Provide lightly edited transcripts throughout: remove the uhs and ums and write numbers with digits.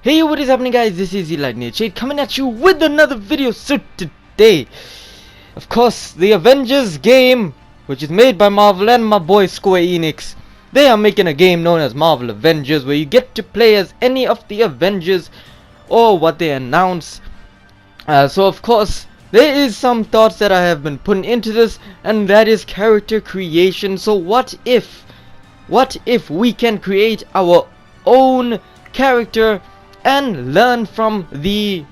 Hey, what is happening, guys? This is himalnaruto coming at you with another video. So today, of course, the Avengers game, which is made by Marvel and my boy Square Enix, they are making a game known as Marvel Avengers, where you get to play as any of the Avengers or what they announce. So of course, there is some thoughts that I have been putting into this, and that is character creation. So what if we can create our own character and learn from the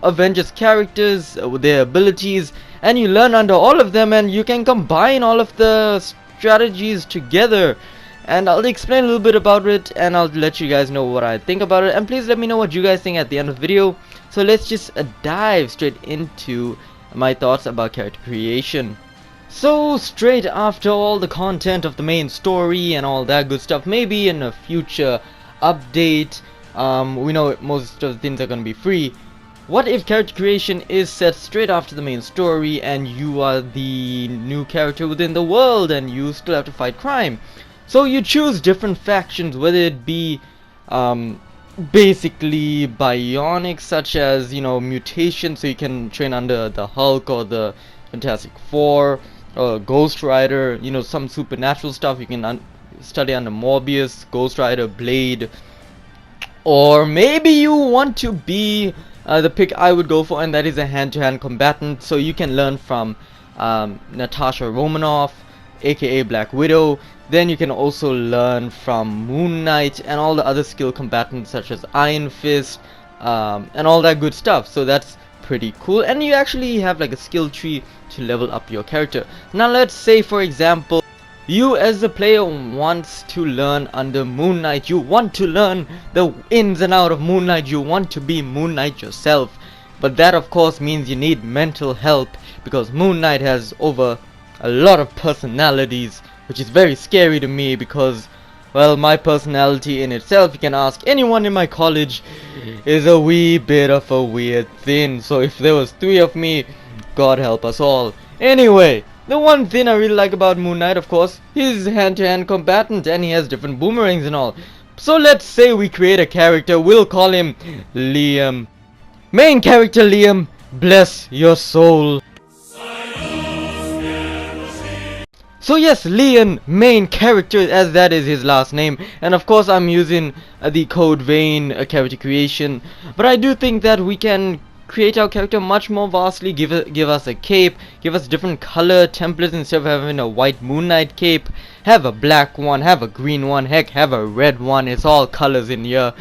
Avengers characters, their abilities, and you learn under all of them, and you can combine all of the strategies together. And I'll explain a little bit about it, and I'll let you guys know what I think about it, and please let me know what you guys think at the end of the video. So let's just dive straight into my thoughts about character creation. So straight after all the content of the main story and all that good stuff, maybe in a future update, we know most of the things are going to be free. What if character creation is set straight after the main story and you are the new character within the world and you still have to fight crime? So you choose different factions, whether it be basically bionics, such as, you know, mutation, so you can train under the Hulk or the Fantastic Four, or Ghost Rider, you know, some supernatural stuff you can study under Morbius, Ghost Rider, Blade. Or maybe you want to be the pick I would go for, and that is a hand-to-hand combatant, so you can learn from Natasha Romanoff, aka Black Widow. Then you can also learn from Moon Knight and all the other skill combatants such as Iron Fist, and all that good stuff. So that's pretty cool, and you actually have like a skill tree to level up your character. Now let's say, for example, you as the player wants to learn under Moon Knight. You want to learn the ins and outs of Moon Knight. You want to be Moon Knight yourself. But that of course means you need mental help, because Moon Knight has over a lot of personalities, which is very scary to me, because, well, my personality in itself, you can ask anyone in my college, is a wee bit of a weird thing. So if there was 3 of me, God help us all. Anyway, the one thing I really like about Moon Knight, of course, he's hand-to-hand combatant and he has different boomerangs and all. So let's say we create a character, we'll call him Liam. Main character Liam, bless your soul. So yes, Liam, main character, as that is his last name, and of course I'm using the code vein character creation, but I do think that we can create our character much more vastly, give us a cape, give us different color templates. Instead of having a white Moon Knight cape, have a black one, have a green one, heck, have a red one. It's all colors in here.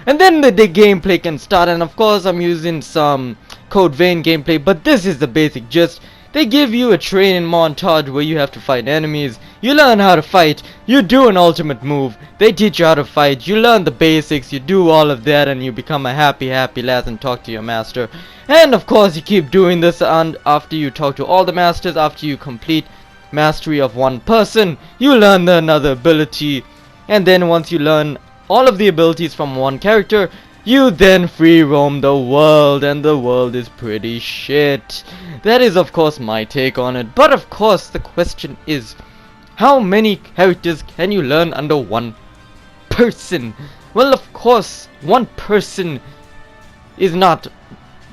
And then the gameplay can start, and of course I'm using some code vein gameplay, but this is the basic gist. They give you a training montage where you have to fight enemies. You learn how to fight. You do an ultimate move. They teach you how to fight. You learn the basics. You do all of that and you become a happy lad and talk to your master. And of course you keep doing this, and after you talk to all the masters, after you complete mastery of one person, you learn another ability. And then once you learn all of the abilities from one character, you then free roam the world, and the world is pretty shit. That is of course my take on it, but of course the question is, how many characters can you learn under one person? Well, of course, one person is not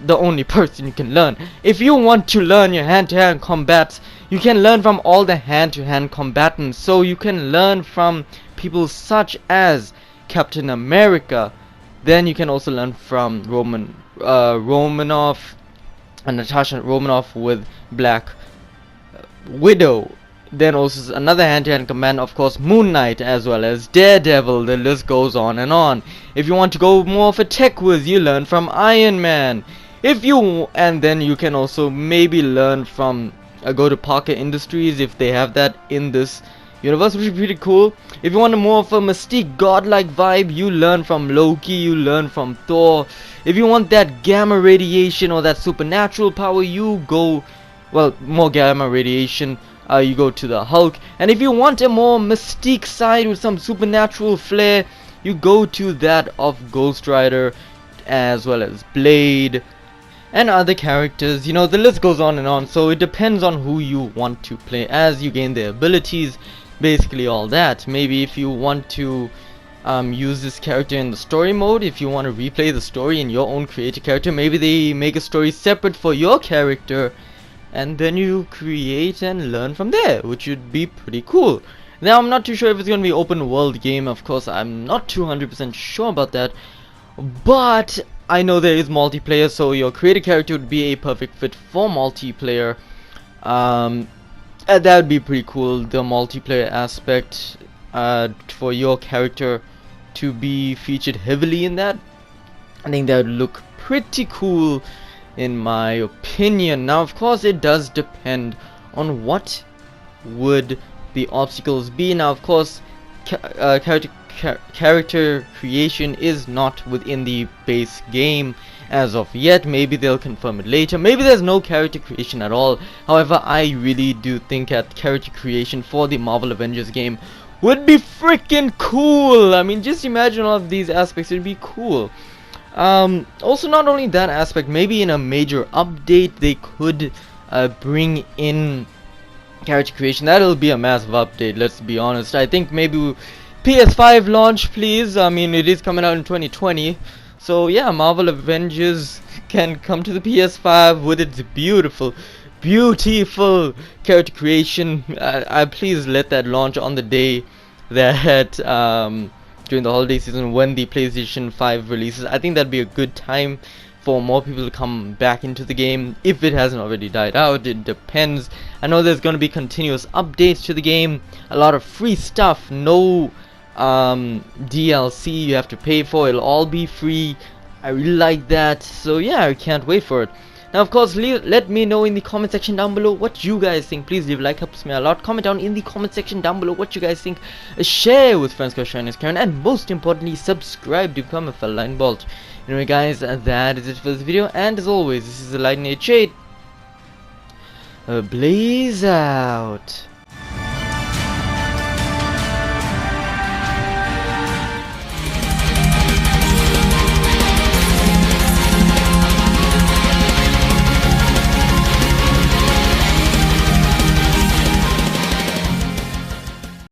the only person you can learn. If you want to learn your hand-to-hand combats, you can learn from all the hand-to-hand combatants. So you can learn from people such as Captain America. Then you can also learn from Romanoff and Natasha Romanoff with Black Widow. Then also another hand-to-hand command, of course, Moon Knight, as well as Daredevil. The list goes on and on. If you want to go more of a tech whiz, you learn from Iron Man. And then you can also maybe learn from go to Parker Industries if they have that in this universe, which is pretty cool. If you want a more of a mystique godlike vibe, you learn from Loki, you learn from Thor. If you want that gamma radiation or that supernatural power, you go, well, more gamma radiation, you go to the Hulk. And if you want a more mystique side with some supernatural flair, you go to that of Ghost Rider, as well as Blade and other characters. You know, the list goes on and on, so it depends on who you want to play as you gain their abilities, basically all that. Maybe if you want to use this character in the story mode. If you want to replay the story in your own created character, maybe they make a story separate for your character, and then you create and learn from there, which would be pretty cool. Now, I'm not too sure if it's going to be open world game. Of course, I'm not 200% sure about that, but I know there is multiplayer, so your created character would be a perfect fit for multiplayer. That would be pretty cool, the multiplayer aspect, for your character to be featured heavily in that. I think that would look pretty cool in my opinion. Now, of course, it does depend on what would the obstacles be. Now, of course, character creation is not within the base game as of yet. Maybe they'll confirm it later. Maybe there's no character creation at all. However, I really do think that character creation for the Marvel Avengers game would be freaking cool. I mean, just imagine all of these aspects. It'd be cool. Also, not only that aspect, maybe in a major update they could bring in character creation. That'll be a massive update, let's be honest. I think maybe PS5 launch, please. I mean, it is coming out in 2020, so yeah, Marvel Avengers can come to the PS5 with its beautiful character creation. I please let that launch on the day that during the holiday season when the PlayStation 5 releases. I think that'd be a good time for more people to come back into the game, if it hasn't already died out. It depends. I know there's going to be continuous updates to the game, a lot of free stuff, no DLC you have to pay for. It'll all be free. I really like that, so yeah, I can't wait for it. Now, of course, let me know in the comment section down below what you guys think. Please leave a like, helps me a lot. Comment down in the comment section down below what you guys think. Share with friends, cause sharing is caring, and most importantly, subscribe to become a fellow Lightning Bolt. Anyway, guys, that is it for this video, and as always, this is the Lightning Shade. Blaze out.